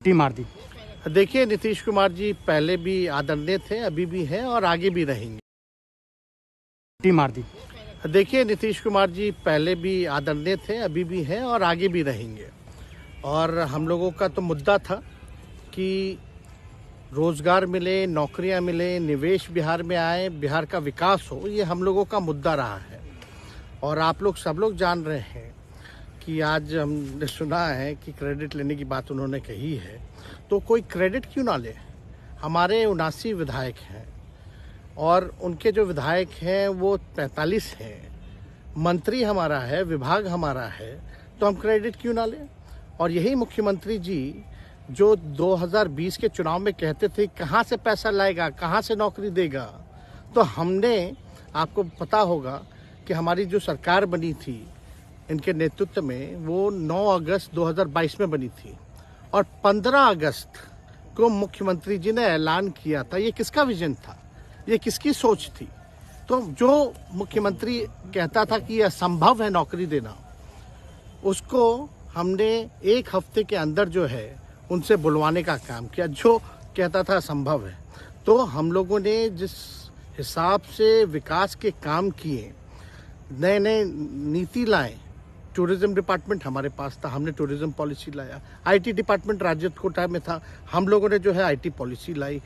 मार दी। देखिए, नीतीश कुमार जी पहले भी आदरणीय थे, अभी भी हैं और आगे भी रहेंगे। मार दी। देखिए, नीतीश कुमार जी पहले भी आदरणीय थे, अभी भी हैं और आगे भी रहेंगे। और हम लोगों का तो मुद्दा था कि रोजगार मिले, नौकरियां मिले, निवेश बिहार में आए, बिहार का विकास हो, ये हम लोगों का मुद्दा रहा है। और आप लोग सब लोग जान रहे हैं कि आज हमने सुना है कि क्रेडिट लेने की बात उन्होंने कही है, तो कोई क्रेडिट क्यों ना ले। हमारे 79 विधायक हैं और उनके जो विधायक हैं वो 45 हैं, मंत्री हमारा है, विभाग हमारा है, तो हम क्रेडिट क्यों ना लें। और यही मुख्यमंत्री जी जो 2020 के चुनाव में कहते थे कहाँ से पैसा लाएगा, कहाँ से नौकरी देगा, तो हमने, आपको पता होगा कि हमारी जो सरकार बनी थी इनके नेतृत्व में, वो 9 अगस्त 2022 में बनी थी और 15 अगस्त को मुख्यमंत्री जी ने ऐलान किया था। ये किसका विजन था, ये किसकी सोच थी। तो जो मुख्यमंत्री कहता था कि यह असंभव है नौकरी देना, उसको हमने एक हफ्ते के अंदर जो है उनसे बुलवाने का काम किया। जो कहता था असंभव है, तो हम लोगों ने जिस हिसाब से विकास के काम किए, नए नए नीति लाए, टूरिज्म डिपार्टमेंट हमारे पास था, हमने टूरिज्म पॉलिसी लाया। आईटी डिपार्टमेंट राज्य कोटा में था, हम लोगों ने जो है आईटी पॉलिसी लाई।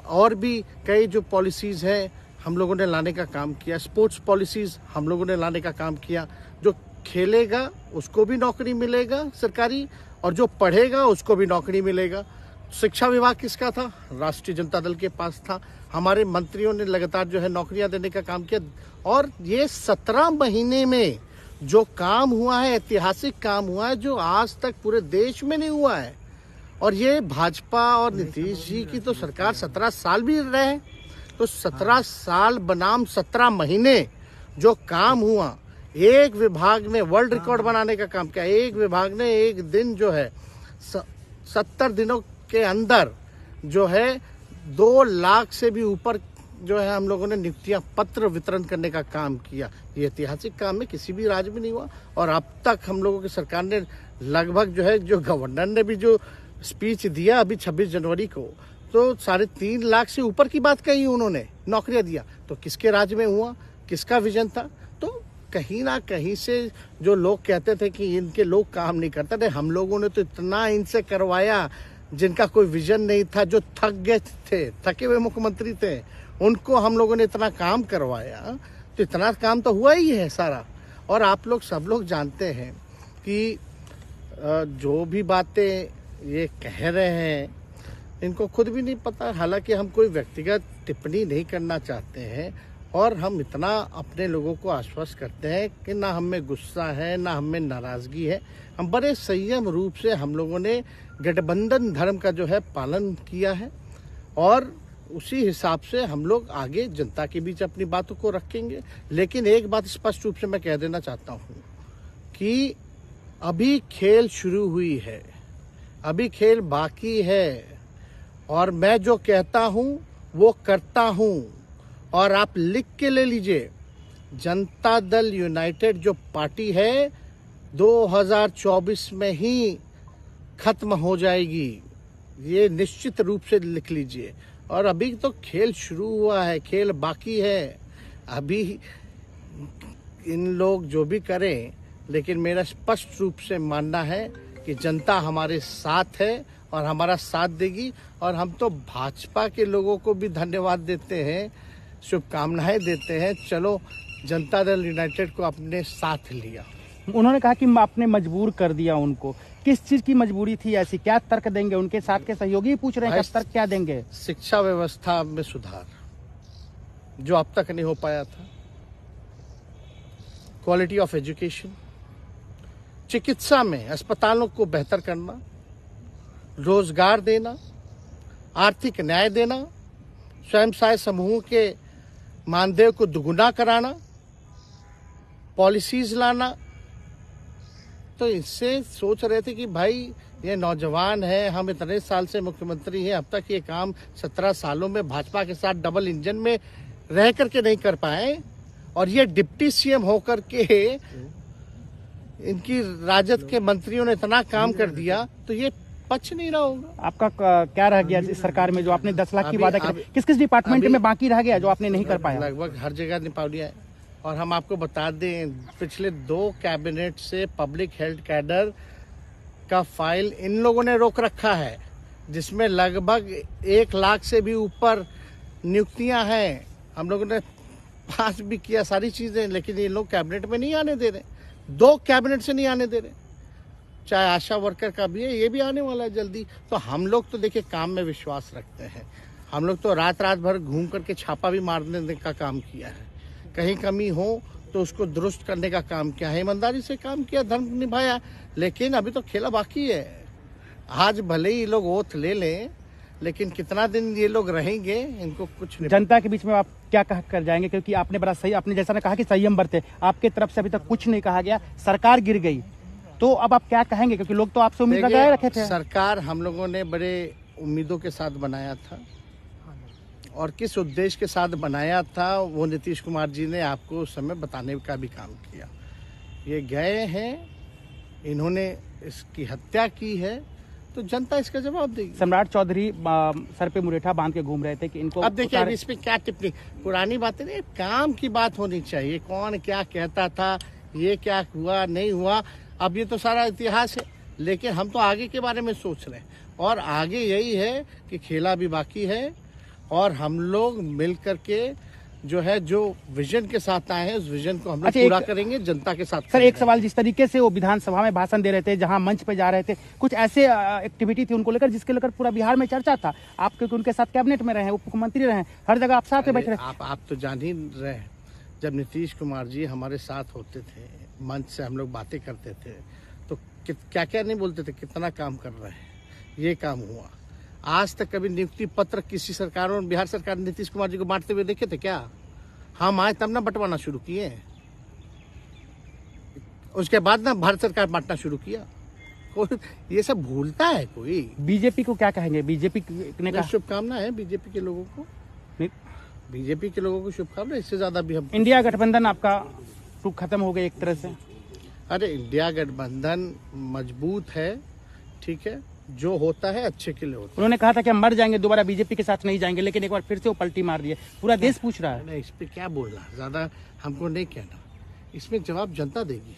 और भी कई जो पॉलिसीज हैं हम लोगों ने लाने का काम किया। स्पोर्ट्स पॉलिसीज हम लोगों ने लाने का काम किया। जो खेलेगा उसको भी नौकरी मिलेगा सरकारी, और जो पढ़ेगा उसको भी नौकरी मिलेगा। शिक्षा विभाग किसका था, राष्ट्रीय जनता दल के पास था। हमारे मंत्रियों ने लगातार जो है नौकरियां देने का काम किया। और ये 17 महीने में जो काम हुआ है, ऐतिहासिक काम हुआ है, जो आज तक पूरे देश में नहीं हुआ है। और ये भाजपा और नीतीश जी की तो सरकार 17 साल भी रहे, तो 17 साल बनाम 17 महीने जो काम हुआ, एक विभाग में वर्ल्ड रिकॉर्ड बनाने का काम किया। एक विभाग ने एक दिन जो है 70 दिनों के अंदर जो है 2 लाख से भी ऊपर जो है हम लोगों ने नियुक्तियां पत्र वितरण करने का काम किया। ये ऐतिहासिक काम है, किसी भी राज्य में नहीं हुआ। और अब तक हम लोगों की सरकार ने लगभग जो है, जो गवर्नर ने भी जो स्पीच दिया अभी 26 जनवरी को, तो 3.5 लाख से ऊपर की बात कही उन्होंने, नौकरियां दिया। तो किसके राज्य में हुआ, किसका विजन था। तो कहीं ना कहीं से जो लोग कहते थे कि इनके लोग काम नहीं करते थे, हम लोगों ने तो इतना इनसे करवाया जिनका कोई विजन नहीं था, जो थक गए थे, थके हुए मुख्यमंत्री थे, उनको हम लोगों ने इतना काम करवाया। तो इतना काम तो हुआ ही है सारा। और आप लोग सब लोग जानते हैं कि जो भी बातें ये कह रहे हैं इनको खुद भी नहीं पता। हालांकि हम कोई व्यक्तिगत टिप्पणी नहीं करना चाहते हैं, और हम इतना अपने लोगों को आश्वस्त करते हैं कि ना हम में गुस्सा है, ना हम में नाराजगी है। हम बड़े संयम रूप से हम लोगों ने गठबंधन धर्म का जो है पालन किया है, और उसी हिसाब से हम लोग आगे जनता के बीच अपनी बातों को रखेंगे। लेकिन एक बात स्पष्ट रूप से मैं कह देना चाहता हूँ कि अभी खेल शुरू हुई है, अभी खेल बाकी है। और मैं जो कहता हूँ वो करता हूँ। और आप लिख के ले लीजिए, जनता दल यूनाइटेड जो पार्टी है 2024 में ही खत्म हो जाएगी, ये निश्चित रूप से लिख लीजिए। और अभी तो खेल शुरू हुआ है, खेल बाकी है। अभी इन लोग जो भी करें, लेकिन मेरा स्पष्ट रूप से मानना है कि जनता हमारे साथ है और हमारा साथ देगी। और हम तो भाजपा के लोगों को भी धन्यवाद देते हैं, शुभकामनाएं देते हैं। चलो, जनता दल यूनाइटेड को अपने साथ लिया। उन्होंने कहा कि आपने मजबूर कर दिया उनको। किस चीज की मजबूरी थी ऐसी, क्या तर्क देंगे? उनके साथ के सहयोगी पूछ रहे हैं, क्या तर्क क्या देंगे? शिक्षा व्यवस्था में सुधार जो अब तक नहीं हो पाया था, क्वालिटी ऑफ एजुकेशन, चिकित्सा में अस्पतालों को बेहतर करना, रोजगार देना, आर्थिक न्याय देना, स्वयं सहायता समूह के मानदेय को दुगुना कराना, पॉलिसीज लाना। तो इससे सोच रहे थे कि भाई ये नौजवान है, हम इतने साल से मुख्यमंत्री हैं, अब तक ये काम 17 सालों में भाजपा के साथ डबल इंजन में रह करके नहीं कर पाए, और ये डिप्टी सीएम होकर के इनकी राजद के मंत्रियों ने इतना काम कर दिया। तो ये पच नहीं रहा होगा। आपका क्या रह गया इस सरकार में जो आपने 10 लाख की अभी- वादा किया? अभी- किस किस डिपार्टमेंट अभी- में बाकी रह गया जो आपने नहीं कर पाया? लगभग हर जगह निपा लिया है। और हम आपको बता दें, पिछले 2 कैबिनेट से पब्लिक हेल्थ कैडर का फाइल इन लोगों ने रोक रखा है, जिसमें लगभग 1 लाख से भी ऊपर नियुक्तियां हैं। हम लोगों ने पास भी किया सारी चीजें, लेकिन ये लोग कैबिनेट में नहीं आने दे रहे। 2 कैबिनेट से नहीं आने दे रहे। चाहे आशा वर्कर का भी है, ये भी आने वाला है जल्दी। तो हम लोग तो देखिए काम में विश्वास रखते हैं। हम लोग तो रात रात भर घूम करके छापा भी मारने का काम किया है। कहीं कमी हो तो उसको दुरुस्त करने का काम किया है, ईमानदारी से काम किया, धर्म निभाया। लेकिन अभी तो खेला बाकी है। आज भले ही लोग ओथ ले लें, लेकिन कितना दिन ये लोग रहेंगे, इनको कुछ नहीं। जनता के बीच में आप क्या कह कर जाएंगे? क्योंकि आपने बड़ा सही, आपने जैसा ने कहा कि संयम बरते, आपके तरफ से अभी तक कुछ नहीं कहा गया, सरकार गिर गई, तो अब आप क्या कहेंगे? क्योंकि लोग तो आपसे उम्मीद लगाए रखे थे। सरकार हम लोगों ने बड़े उम्मीदों के साथ बनाया था, और किस उद्देश्य के साथ बनाया था वो नीतीश कुमार जी ने आपको उस समय बताने का भी काम किया। ये गए हैं, इन्होंने इसकी हत्या की है, तो जनता इसका जवाब देगी। सम्राट चौधरी सर पे मुरेठा बांध के घूम रहे थे कि इनको अब देखिए, अब इस पे क्या टिप्पणी, पुरानी बातें नहीं, काम की बात होनी चाहिए। कौन क्या कहता था, ये क्या हुआ नहीं हुआ, अब ये तो सारा इतिहास है। लेकिन हम तो आगे के बारे में सोच रहे हैं, और आगे यही है कि खेला भी बाकी है, और हम लोग मिल करके जो है, जो विजन के साथ आए हैं, उस विजन को हम लोग पूरा करेंगे जनता के साथ। सर एक सवाल, जिस तरीके से वो विधानसभा में भाषण दे रहे थे, जहां मंच पे जा रहे थे, कुछ ऐसे एक्टिविटी थी उनको लेकर जिसके लेकर पूरा बिहार में चर्चा था। आप क्योंकि उनके साथ कैबिनेट में रहे, उप मुख्यमंत्री रहे, हर जगह आप साथ में बैठे रहे। आप तो जान ही रहे हैं, जब नीतीश कुमार जी हमारे साथ होते थे, मंच से हम लोग बातें करते थे, तो क्या क्या नहीं बोलते थे, कितना काम कर रहे हैं, ये काम हुआ। आज तक कभी नियुक्ति पत्र किसी सरकारों, बिहार सरकार ने नीतीश कुमार जी को बांटते हुए देखे थे क्या? हम आए तब ना बंटवाना शुरू किए, उसके बाद ना भारत सरकार बांटना शुरू किया। कोई ये सब भूलता है कोई? बीजेपी को क्या कहेंगे? बीजेपी ने कहा शुभकामना है बीजेपी के लोगों को, बीजेपी के लोगों को शुभकामना। इससे ज्यादा भी हम, इंडिया गठबंधन आपका खत्म हो गया एक तरह से। अरे इंडिया गठबंधन मजबूत है, ठीक है, जो होता है अच्छे के लिए होता है। उन्होंने कहा था कि हम मर जाएंगे, दोबारा बीजेपी के साथ नहीं जाएंगे, लेकिन एक बार फिर से वो पलटी मार दिए। पूरा देश पूछ रहा है। इस पे क्या बोलना, ज्यादा हमको नहीं कहना, इसमें जवाब जनता देगी।